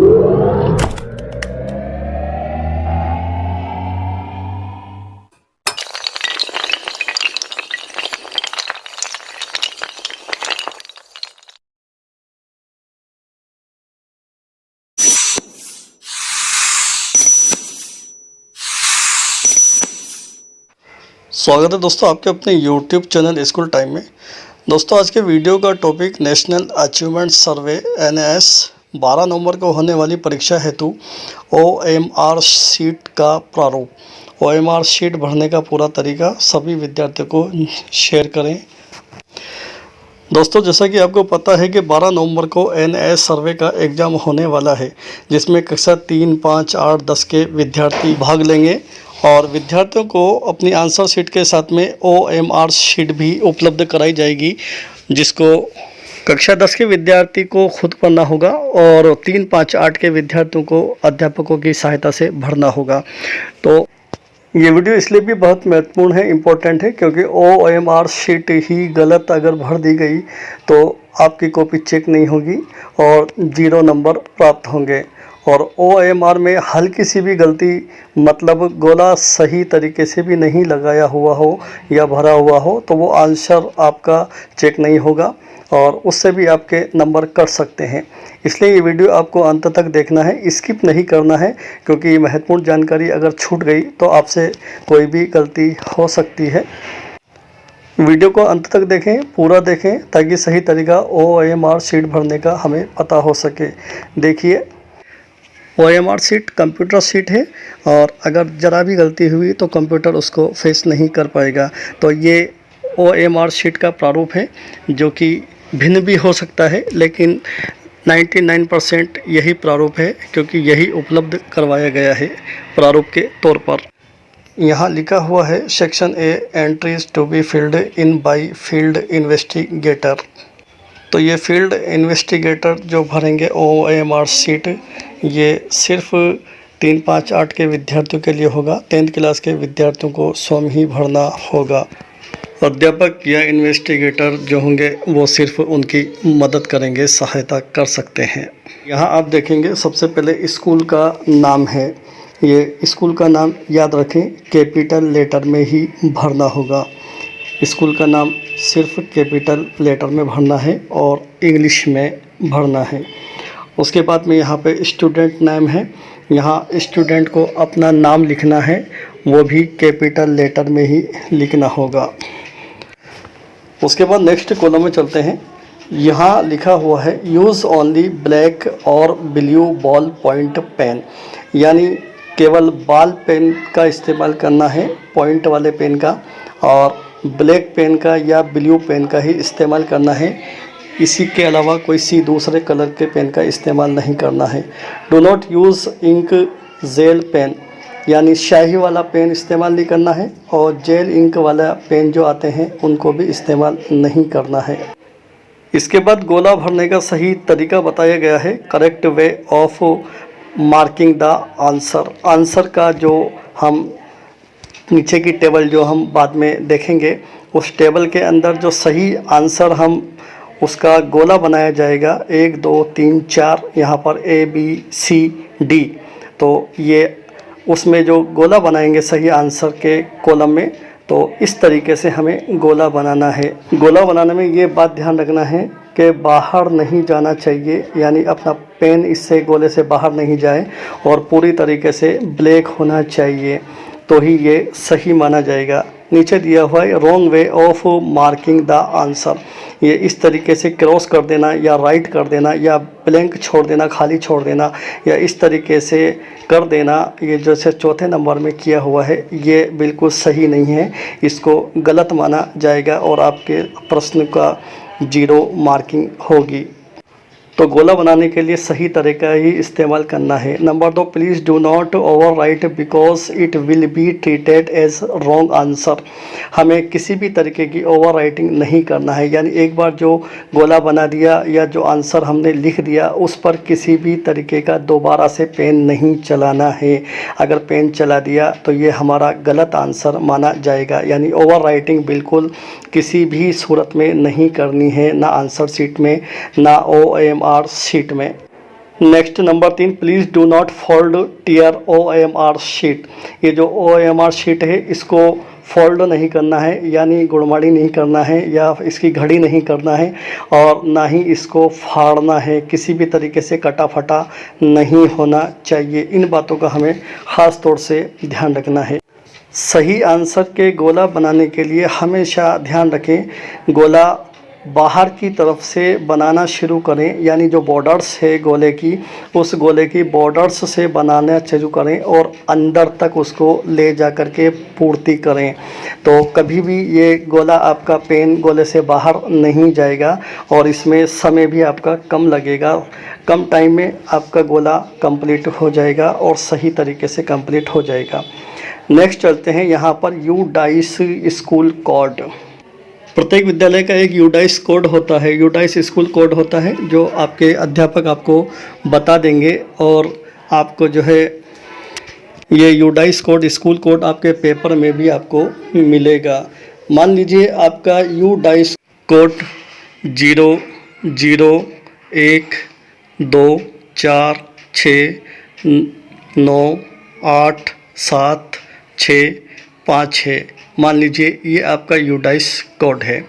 स्वागत है दोस्तों आपके अपने YouTube चैनल स्कूल टाइम में। दोस्तों आज के वीडियो का टॉपिक नेशनल अचीवमेंट सर्वे NAS 12 नवंबर को होने वाली परीक्षा हेतु OMR शीट का प्रारूप। OMR शीट भरने का पूरा तरीका सभी विद्यार्थियों को शेयर करें। दोस्तों जैसा कि आपको पता है कि 12 नवंबर को NAS सर्वे का एग्ज़ाम होने वाला है, जिसमें कक्षा 3, 5, 8, 10 के विद्यार्थी भाग लेंगे और विद्यार्थियों को अपनी आंसर शीट के साथ में OMR शीट भी उपलब्ध कराई जाएगी, जिसको कक्षा 10 के विद्यार्थी को खुद पढ़ना होगा और 3, 5, 8 के विद्यार्थियों को अध्यापकों की सहायता से भरना होगा। तो ये वीडियो इसलिए भी बहुत महत्वपूर्ण है, इम्पोर्टेंट है, क्योंकि OMR शीट ही गलत अगर भर दी गई तो आपकी कॉपी चेक नहीं होगी और 0 नंबर प्राप्त होंगे। और OMR में हल्की सी भी गलती, मतलब गोला सही तरीके से भी नहीं लगाया हुआ हो या भरा हुआ हो, तो वो आंसर आपका चेक नहीं होगा और उससे भी आपके नंबर कट सकते हैं। इसलिए ये वीडियो आपको अंत तक देखना है, स्किप नहीं करना है, क्योंकि ये महत्वपूर्ण जानकारी अगर छूट गई तो आपसे कोई भी गलती हो सकती है। वीडियो को अंत तक देखें, पूरा देखें, ताकि सही तरीका OMR शीट भरने का हमें पता हो सके। देखिए, OMR शीट कंप्यूटर शीट है और अगर ज़रा भी गलती हुई तो कंप्यूटर उसको फेस नहीं कर पाएगा। तो ये OMR शीट का प्रारूप है, जो कि भिन्न भी हो सकता है, लेकिन 99% यही प्रारूप है, क्योंकि यही उपलब्ध करवाया गया है प्रारूप के तौर पर। यहाँ लिखा हुआ है section A entries to be filled in by field investigator. तो ये फील्ड इन्वेस्टिगेटर जो भरेंगे OMR शीट, ये सिर्फ 3, 5, 8 के विद्यार्थियों के लिए होगा। 10th क्लास के विद्यार्थियों को स्वयं ही भरना होगा। अध्यापक या इन्वेस्टिगेटर जो होंगे वो सिर्फ उनकी मदद करेंगे, सहायता कर सकते हैं। यहाँ आप देखेंगे सबसे पहले स्कूल का नाम है। ये स्कूल का नाम याद रखें, कैपिटल लेटर में ही भरना होगा। स्कूल का नाम सिर्फ कैपिटल लेटर में भरना है और इंग्लिश में भरना है। उसके बाद में यहाँ पे स्टूडेंट नेम है, यहाँ स्टूडेंट को अपना नाम लिखना है, वो भी कैपिटल लेटर में ही लिखना होगा। उसके बाद नेक्स्ट कॉलम में चलते हैं। यहाँ लिखा हुआ है यूज़ ओनली ब्लैक और ब्लू बॉल पॉइंट पेन, यानी केवल बॉल पेन का इस्तेमाल करना है, पॉइंट वाले पेन का, और ब्लैक पेन का या ब्लू पेन का ही इस्तेमाल करना है। इसी के अलावा कोई दूसरे कलर के पेन का इस्तेमाल नहीं करना है। Do not use ink gel pen, यानी स्याही वाला पेन इस्तेमाल नहीं करना है, और जेल इंक वाला पेन जो आते हैं उनको भी इस्तेमाल नहीं करना है। इसके बाद गोला भरने का सही तरीका बताया गया है, correct way of marking the answer. Answer का जो हम नीचे की टेबल जो हम बाद में देखेंगे, उस टेबल के अंदर जो सही आंसर हम उसका गोला बनाया जाएगा, 1, 2, 3, 4, यहाँ पर A, B, C, D। तो ये उसमें जो गोला बनाएंगे सही आंसर के कॉलम में, तो इस तरीके से हमें गोला बनाना है। गोला बनाने में ये बात ध्यान रखना है कि बाहर नहीं जाना चाहिए, यानी अपना पेन इससे गोले से बाहर नहीं जाए और पूरी तरीके से ब्लैक होना चाहिए, तो ही ये सही माना जाएगा। नीचे दिया हुआ है wrong way of marking the answer, ये इस तरीके से क्रॉस कर देना या राइट कर देना या ब्लैंक छोड़ देना, खाली छोड़ देना, या इस तरीके से कर देना, ये जैसे चौथे नंबर में किया हुआ है, ये बिल्कुल सही नहीं है, इसको गलत माना जाएगा और आपके प्रश्न का 0 मार्किंग होगी। तो गोला बनाने के लिए सही तरीका ही इस्तेमाल करना है। Number 2, please do not overwrite because it will be treated as wrong answer. हमें किसी भी तरीके की ओवर राइटिंग नहीं करना है, यानी एक बार जो गोला बना दिया या जो आंसर हमने लिख दिया उस पर किसी भी तरीके का दोबारा से पेन नहीं चलाना है। अगर पेन चला दिया तो ये हमारा गलत आंसर माना जाएगा, यानी ओवर राइटिंग बिल्कुल किसी भी सूरत में नहीं करनी है, ना आंसर शीट में ना OMR शीट में। Next number 3, please do not fold tear OMR sheet. ये जो OMR शीट है इसको फोल्ड नहीं करना है, यानी गुड़माड़ी नहीं करना है या इसकी घड़ी नहीं करना है, और ना ही इसको फाड़ना है, किसी भी तरीके से कटा फटा नहीं होना चाहिए। इन बातों का हमें ख़ास तौर से ध्यान रखना है। सही आंसर के गोला बनाने के लिए हमेशा ध्यान रखें, गोला बाहर की तरफ से बनाना शुरू करें, यानी जो बॉर्डर्स है गोले की, उस गोले की बॉर्डर्स से बनाना शुरू करें और अंदर तक उसको ले जा कर के पूर्ति करें। तो कभी भी ये गोला आपका पेन गोले से बाहर नहीं जाएगा और इसमें समय भी आपका कम लगेगा। कम टाइम में आपका गोला कंप्लीट हो जाएगा और सही तरीके से कंप्लीट हो जाएगा। नेक्स्ट चलते हैं यहाँ पर यूडाइस स्कूल कोड। प्रत्येक विद्यालय का एक यूडाइस कोड होता है, यूडाइस स्कूल कोड होता है, जो आपके अध्यापक आपको बता देंगे और आपको जो है ये यूडाइस कोड स्कूल कोड आपके पेपर में भी आपको मिलेगा। मान लीजिए आपका यूडाइस कोड 0 0 1 2 4 6 9 8 7 6 5 है। मान लीजिए ये आपका यूडाइस कोड है।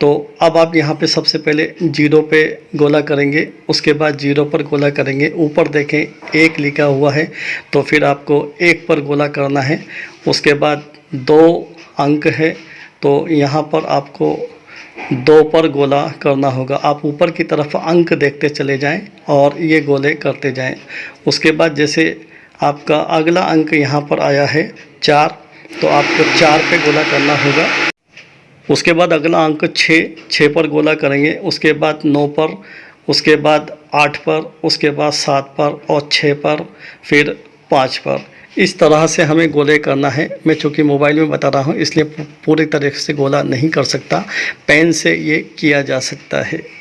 तो अब आप यहाँ पे सबसे पहले 0 पे गोला करेंगे, उसके बाद 0 पर गोला करेंगे। ऊपर देखें 1 लिखा हुआ है, तो फिर आपको 1 पर गोला करना है। उसके बाद 2 अंक है, तो यहाँ पर आपको 2 पर गोला करना होगा। आप ऊपर की तरफ अंक देखते चले जाएं और ये गोले करते जाएं। उसके बाद जैसे आपका अगला अंक यहाँ पर आया है 4, तो आपको 4 पे गोला करना होगा। उसके बाद अगला अंक 6 पर गोला करेंगे। उसके बाद 9 पर, उसके बाद 8 पर, उसके बाद 7 पर और 6 पर, फिर 5 पर। इस तरह से हमें गोले करना है। मैं चूँकि मोबाइल में बता रहा हूँ इसलिए पूरी तरह से गोला नहीं कर सकता, पेन से ये किया जा सकता है।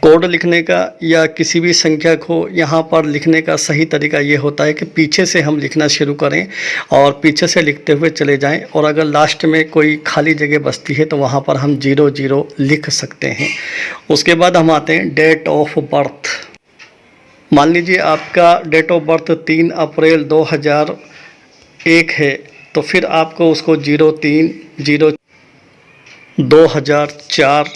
कोड लिखने का या किसी भी संख्या को यहाँ पर लिखने का सही तरीका ये होता है कि पीछे से हम लिखना शुरू करें और पीछे से लिखते हुए चले जाएं, और अगर लास्ट में कोई खाली जगह बचती है तो वहाँ पर हम 0 0 लिख सकते हैं। उसके बाद हम आते हैं डेट ऑफ बर्थ। मान लीजिए आपका डेट ऑफ बर्थ 3 अप्रैल 2001 है, तो फिर आपको उसको 03 0 2004,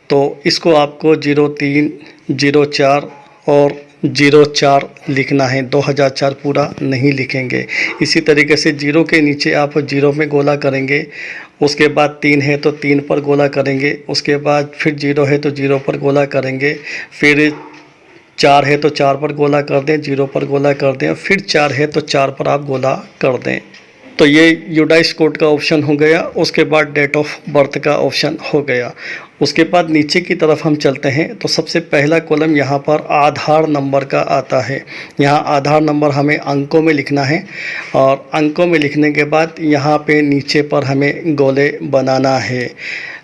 तो इसको आपको 03 04 और 04 लिखना है। 2004 पूरा नहीं लिखेंगे। इसी तरीके से 0 के नीचे आप 0 में गोला करेंगे। उसके बाद 3 है तो 3 पर गोला करेंगे। उसके बाद फिर 0 है तो 0 पर गोला करेंगे। फिर 4 है तो 4 पर गोला कर दें, 0 पर गोला कर दें। फिर 4 है तो 4 पर आप गोला कर दें। तो ये यूडाइस कोड का ऑप्शन हो गया। उसके बाद डेट ऑफ बर्थ का ऑप्शन हो गया। उसके बाद नीचे की तरफ हम चलते हैं तो सबसे पहला कॉलम यहाँ पर आधार नंबर का आता है। यहाँ आधार नंबर हमें अंकों में लिखना है और अंकों में लिखने के बाद यहाँ पे नीचे पर हमें गोले बनाना है।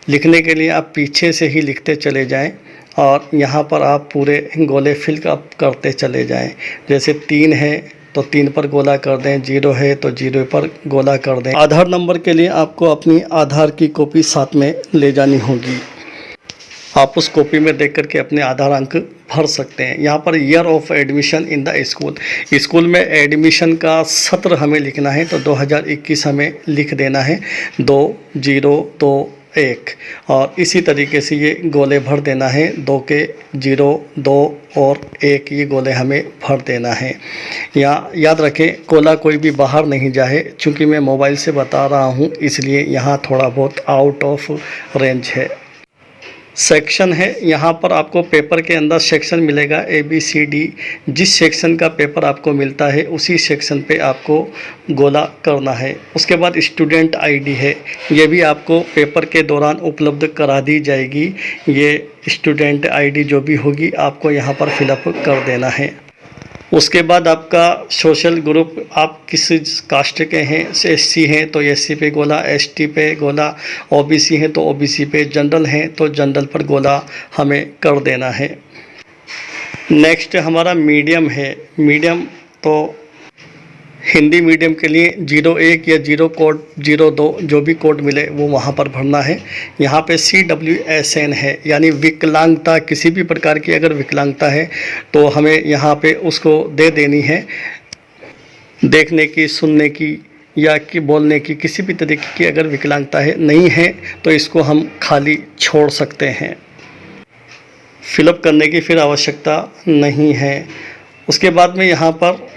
लिखने के लिए आप पीछे से ही लिखते चले जाएं और यहाँ पर आप पूरे गोले फिल अप करते चले जाएं। जैसे 3 है तो 3 पर गोला कर दें, 0 है तो 0 पर गोला कर दें। आधार नंबर के लिए आपको अपनी आधार की कॉपी साथ में ले जानी होगी। आप उस कॉपी में देख करके अपने आधार अंक भर सकते हैं। यहाँ per year of admission in the school, school में एडमिशन का सत्र हमें लिखना है, तो 2021 हमें लिख देना है 2021, और इसी तरीके से ये गोले भर देना है। 2 के 0 2 और 1 ये गोले हमें भर देना है। यहाँ याद रखें गोला कोई भी बाहर नहीं जाए। चूँकि मैं मोबाइल से बता रहा हूँ इसलिए यहाँ थोड़ा बहुत आउट ऑफ रेंज है। सेक्शन है, यहाँ पर आपको पेपर के अंदर सेक्शन मिलेगा ABCD। जिस सेक्शन का पेपर आपको मिलता है उसी सेक्शन पे आपको गोला करना है। उसके बाद स्टूडेंट ID है, ये भी आपको पेपर के दौरान उपलब्ध करा दी जाएगी। ये स्टूडेंट ID जो भी होगी आपको यहाँ पर फिलअप कर देना है। उसके बाद आपका सोशल ग्रुप, आप किस कास्ट के हैं, SC हैं तो SC पे गोला, ST पे गोला, OBC हैं तो OBC पे, जनरल हैं तो जनरल पर गोला हमें कर देना है। नेक्स्ट हमारा मीडियम है। मीडियम तो हिंदी मीडियम के लिए 01 या 0 कोड 02 जो भी कोड मिले वो वहाँ पर भरना है। यहाँ पे CWSN है, यानी विकलांगता, किसी भी प्रकार की अगर विकलांगता है तो हमें यहाँ पे उसको दे देनी है। देखने की, सुनने की या कि बोलने की किसी भी तरीके की अगर विकलांगता है नहीं है तो इसको हम खाली छोड़ सकते हैं। फिलअप करने की फिर आवश्यकता नहीं है। उसके बाद में यहाँ पर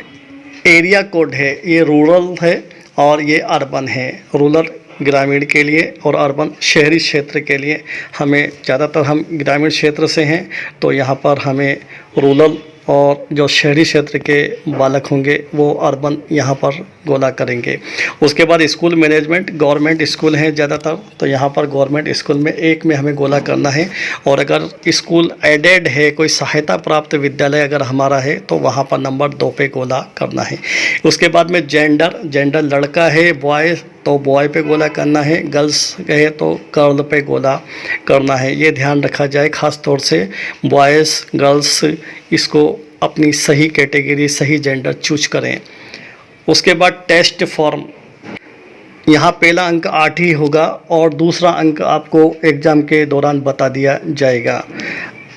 एरिया कोड है, ये रूरल है और ये अर्बन है। रूरल ग्रामीण के लिए और अर्बन शहरी क्षेत्र के लिए। हमें ज़्यादातर हम ग्रामीण क्षेत्र से हैं तो यहाँ पर हमें रूरल, और जो शहरी क्षेत्र के बालक होंगे वो अर्बन यहाँ पर गोला करेंगे। उसके बाद स्कूल मैनेजमेंट, गवर्नमेंट स्कूल हैं ज़्यादातर तो यहाँ पर गवर्नमेंट स्कूल में 1 में हमें गोला करना है। और अगर स्कूल एडेड है, कोई सहायता प्राप्त विद्यालय अगर हमारा है तो वहाँ पर नंबर 2 पे गोला करना है। उसके बाद में जेंडर लड़का है बॉय तो बॉय पे गोला करना है, गर्ल्स है तो गर्ल पे गोला करना है। ये ध्यान रखा जाए, ख़ास तौर से बॉयज़ गर्ल्स इसको अपनी सही कैटेगरी, सही जेंडर चूज करें। उसके बाद टेस्ट फॉर्म, यहाँ पहला अंक 8 ही होगा और दूसरा अंक आपको एग्ज़ाम के दौरान बता दिया जाएगा।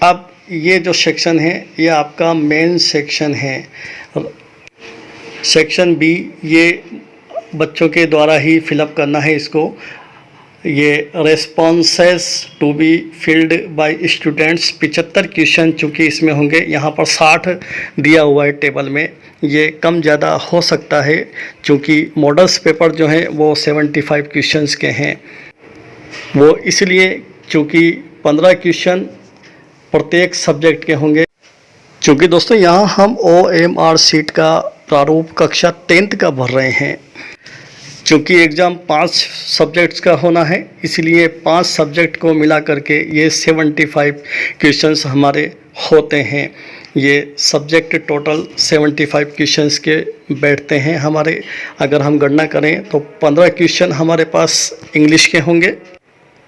अब ये जो सेक्शन है ये आपका मेन सेक्शन है। सेक्शन बी ये बच्चों के द्वारा ही फिलअप करना है इसको। ये responses to be filled by students, 75 question चूँकि इसमें होंगे। यहाँ पर 60 दिया हुआ है टेबल में, ये कम ज़्यादा हो सकता है क्योंकि मॉडल्स पेपर जो हैं वो 75 क्वेश्चंस के हैं। वो इसलिए क्योंकि 15 क्वेश्चन प्रत्येक सब्जेक्ट के होंगे। क्योंकि दोस्तों यहाँ हम OMR शीट का प्रारूप कक्षा 10th का भर रहे हैं। चूँकि एग्ज़ाम 5 सब्जेक्ट्स का होना है इसलिए 5 सब्जेक्ट को मिला करके ये 75 क्वेश्चंस हमारे होते हैं। ये सब्जेक्ट टोटल 75 क्वेश्चंस के बैठते हैं हमारे। अगर हम गणना करें तो 15 क्वेश्चन हमारे पास इंग्लिश के होंगे,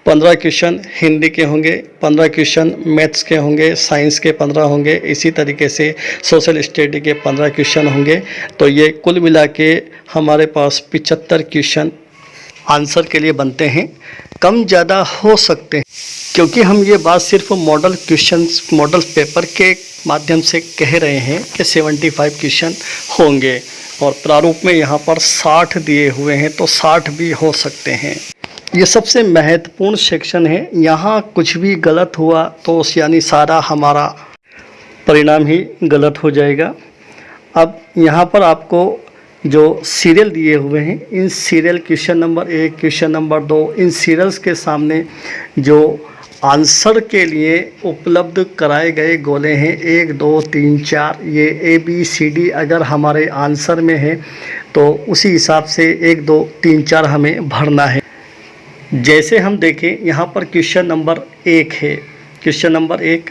15 क्वेश्चन हिंदी के होंगे, 15 क्वेश्चन मैथ्स के होंगे, साइंस के 15 होंगे, इसी तरीके से सोशल स्टडी के 15 क्वेश्चन होंगे। तो ये कुल मिला के हमारे पास 75 क्वेश्चन आंसर के लिए बनते हैं। कम ज़्यादा हो सकते हैं क्योंकि हम ये बात सिर्फ मॉडल क्वेश्चंस, मॉडल पेपर के माध्यम से कह रहे हैं कि 75 क्वेश्चन होंगे और प्रारूप में यहाँ पर 60 दिए हुए हैं तो 60 भी हो सकते हैं। ये सबसे महत्वपूर्ण सेक्शन है। यहाँ कुछ भी गलत हुआ तो यानी सारा हमारा परिणाम ही गलत हो जाएगा। अब यहाँ पर आपको जो सीरियल दिए हुए हैं, इन serial question number 1, question number 2, इन सीरियल्स के सामने जो आंसर के लिए उपलब्ध कराए गए गोले हैं 1, 2, 3, 4, ये ABCD अगर हमारे आंसर में है तो उसी हिसाब से 1, 2, 3, 4 हमें भरना है। जैसे हम देखें यहाँ पर क्वेश्चन नंबर 1 है, क्वेश्चन नंबर 1।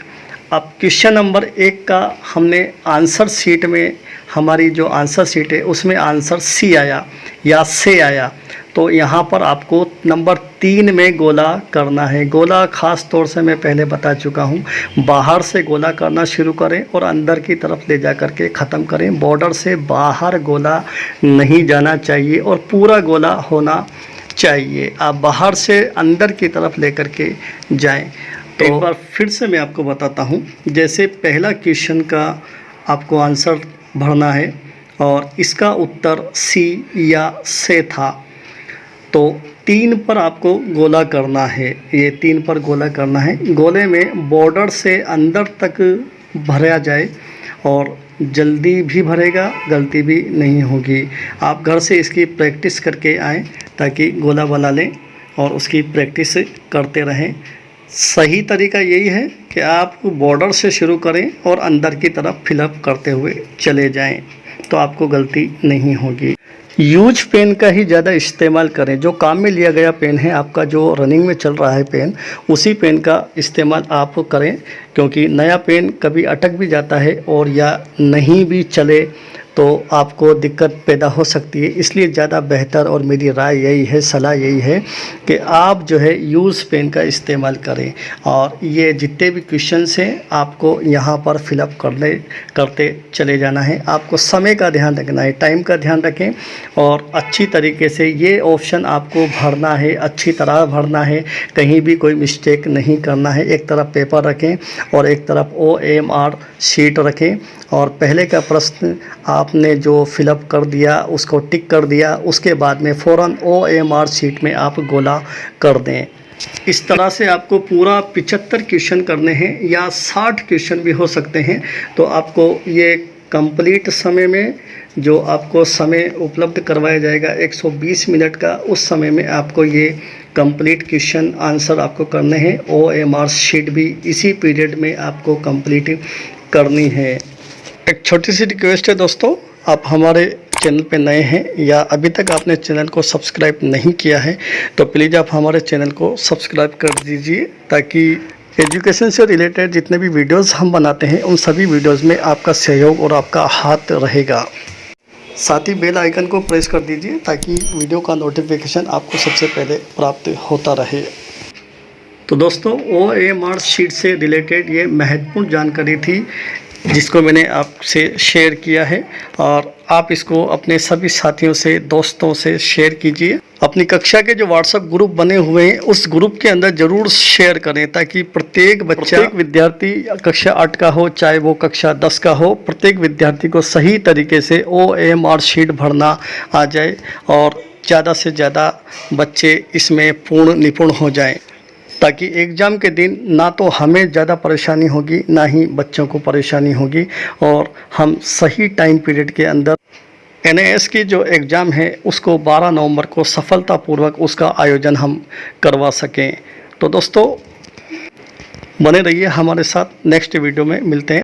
अब क्वेश्चन नंबर 1 का हमने आंसर शीट में, हमारी जो आंसर शीट है उसमें आंसर C आया या से आया तो यहाँ पर आपको नंबर 3 में गोला करना है। गोला ख़ास तौर से मैं पहले बता चुका हूँ, बाहर से गोला करना शुरू करें और अंदर की तरफ ले जा कर के ख़त्म करें। बॉर्डर से बाहर गोला नहीं जाना चाहिए और पूरा गोला होना चाहिए। आप बाहर से अंदर की तरफ लेकर के जाएं। तो एक बार फिर से मैं आपको बताता हूं। जैसे पहला क्वेश्चन का आपको आंसर भरना है और इसका उत्तर C या से था तो 3 पर आपको गोला करना है। ये 3 पर गोला करना है। गोले में बॉर्डर से अंदर तक भरा जाए और जल्दी भी भरेगा, गलती भी नहीं होगी। आप घर से इसकी प्रैक्टिस करके आएँ ताकि गोला बना लें और उसकी प्रैक्टिस करते रहें। सही तरीका यही है कि आप बॉर्डर से शुरू करें और अंदर की तरफ फिलअप करते हुए चले जाएं तो आपको गलती नहीं होगी। यूज पेन का ही ज़्यादा इस्तेमाल करें। जो काम में लिया गया पेन है, आपका जो रनिंग में चल रहा है पेन, उसी पेन का इस्तेमाल आप करें क्योंकि नया पेन कभी अटक भी जाता है और या नहीं भी चले तो आपको दिक्कत पैदा हो सकती है। इसलिए ज़्यादा बेहतर और मेरी राय यही है, सलाह यही है कि आप जो है यूज़ पेन का इस्तेमाल करें और ये जितने भी क्वेश्चंस हैं आपको यहाँ पर फिलअप करते चले जाना है। आपको समय का ध्यान रखना है, टाइम का ध्यान रखें और अच्छी तरीके से ये ऑप्शन आपको भरना है, अच्छी तरह भरना है, कहीं भी कोई मिस्टेक नहीं करना है। एक तरफ पेपर रखें और एक तरफ OMR शीट रखें और पहले का प्रश्न आपने जो फिलअप कर दिया उसको टिक कर दिया, उसके बाद में फ़ौरन OMR शीट में आप गोला कर दें। इस तरह से आपको पूरा 75 क्वेश्चन करने हैं या 60 क्वेश्चन भी हो सकते हैं। तो आपको ये कंप्लीट समय में जो आपको समय उपलब्ध करवाया जाएगा 120 मिनट का, उस समय में आपको ये कंप्लीट क्वेश्चन आंसर आपको करने हैं। OMR शीट भी इसी पीरियड में आपको कंप्लीट करनी है। एक छोटी सी रिक्वेस्ट है दोस्तों, आप हमारे चैनल पे नए हैं या अभी तक आपने चैनल को सब्सक्राइब नहीं किया है तो प्लीज़ आप हमारे चैनल को सब्सक्राइब कर दीजिए, ताकि एजुकेशन से रिलेटेड जितने भी वीडियोस हम बनाते हैं उन सभी वीडियोस में आपका सहयोग और आपका हाथ रहेगा। साथ ही बेल आइकन को प्रेस कर दीजिए ताकि वीडियो का नोटिफिकेशन आपको सबसे पहले प्राप्त होता रहे। तो दोस्तों, OMR शीट से रिलेटेड ये महत्वपूर्ण जानकारी थी जिसको मैंने आपसे शेयर किया है और आप इसको अपने सभी साथियों से, दोस्तों से शेयर कीजिए। अपनी कक्षा के जो व्हाट्सएप ग्रुप बने हुए हैं उस ग्रुप के अंदर ज़रूर शेयर करें, ताकि प्रत्येक विद्यार्थी कक्षा 8 का हो चाहे वो कक्षा 10 का हो, प्रत्येक विद्यार्थी को सही तरीके से OMR शीट भरना आ जाए और ज़्यादा से ज़्यादा बच्चे इसमें पूर्ण निपुण हो जाएं, ताकि एग्ज़ाम के दिन ना तो हमें ज़्यादा परेशानी होगी ना ही बच्चों को परेशानी होगी और हम सही टाइम पीरियड के अंदर NAS की जो एग्ज़ाम है उसको 12 नवंबर को सफलतापूर्वक उसका आयोजन हम करवा सकें। तो दोस्तों, बने रहिए हमारे साथ, नेक्स्ट वीडियो में मिलते हैं।